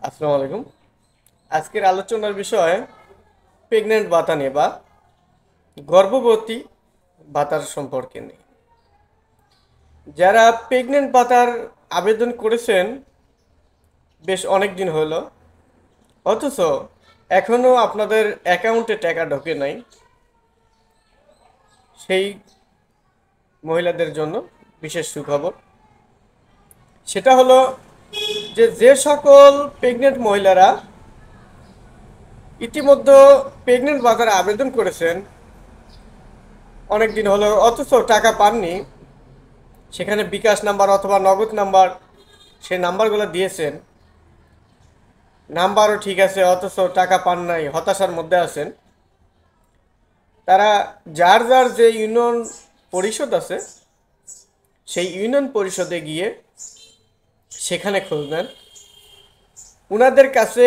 আসসালামু আলাইকুম। আজকের আলোচনার বিষয় প্রেগনেন্ট ভাতা নিয়ে বা গর্ভবতী ভাতার সম্পর্কে নিয়ে। যারা প্রেগনেন্ট ভাতার আবেদন করেছেন বেশ অনেক দিন হলো, অথচ এখনও আপনাদের অ্যাকাউন্টে টাকা ঢোকে নাই, সেই মহিলাদের জন্য বিশেষ সুখবর। সেটা হলো যে সকল প্রেগনেন্ট মহিলারা ইতিমধ্যে প্রেগনেন্ট ভাতার আবেদন করেছেন অনেক দিন হলো, অথচ টাকা পাননি, সেখানে বিকাশ নাম্বার অথবা নগদ নাম্বার সেই নাম্বারগুলো দিয়েছেন, নাম্বারও ঠিক আছে অথচ টাকা পান নাই, হতাশার মধ্যে আছেন। তারা যার যার যে ইউনিয়ন পরিষদ আছে সেই ইউনিয়ন পরিষদে গিয়ে সেখানে খুঁজবেন। ওনাদের কাছে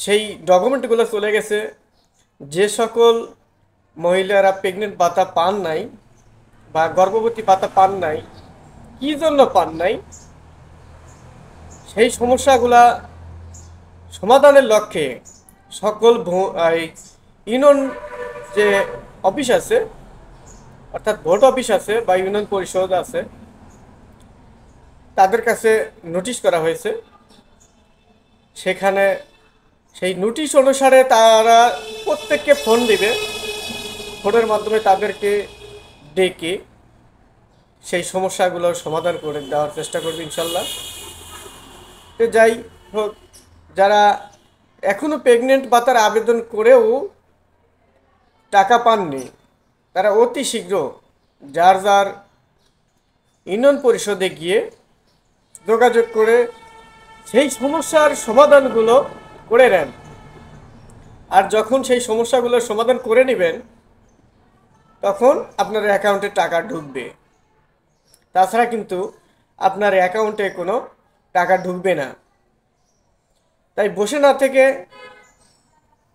সেই ডকুমেন্টগুলো চলে গেছে। যে সকল মহিলারা প্রেগনেন্ট ভাতা পান নাই বা গর্ভবতী ভাতা পান নাই, কী জন্য পান নাই, সেই সমস্যাগুলা সমাধানের লক্ষ্যে সকল ইউনিয়ন যে অফিস আছে, অর্থাৎ ভোট অফিস আছে বা ইউনিয়ন পরিষদ আছে, তাদের কাছে নোটিশ করা হয়েছে। সেখানে সেই নোটিশ অনুসারে তারা প্রত্যেককে ফোন দিবে, ফোনের মাধ্যমে তাদেরকে ডেকে সেই সমস্যাগুলোর সমাধান করে দেওয়ার চেষ্টা করবে ইনশাল্লাহ। তো যাই হোক, যারা এখনও প্রেগনেন্ট ভাতার আবেদন করেও টাকা পাননি, তারা অতি শীঘ্র যার যার ইউনিয়ন পরিষদে গিয়ে যোগাযোগ করে সেই সমস্যার সমাধানগুলো করে নেন। আর যখন সেই সমস্যাগুলোর সমাধান করে নেবেন, তখন আপনার অ্যাকাউন্টে টাকা ঢুকবে। তাছাড়া কিন্তু আপনার অ্যাকাউন্টে কোনো টাকা ঢুকবে না। তাই বসে না থেকে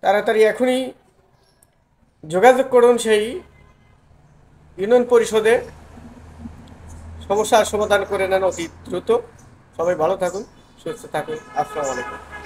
তাড়াতাড়ি এখনই যোগাযোগ করুন সেই ইউনিয়ন পরিষদে, সমস্যার সমাধান করে নেন অতি দ্রুত। সবাই ভালো থাকুন, সুস্থ থাকুন। আসসালামু আলাইকুম।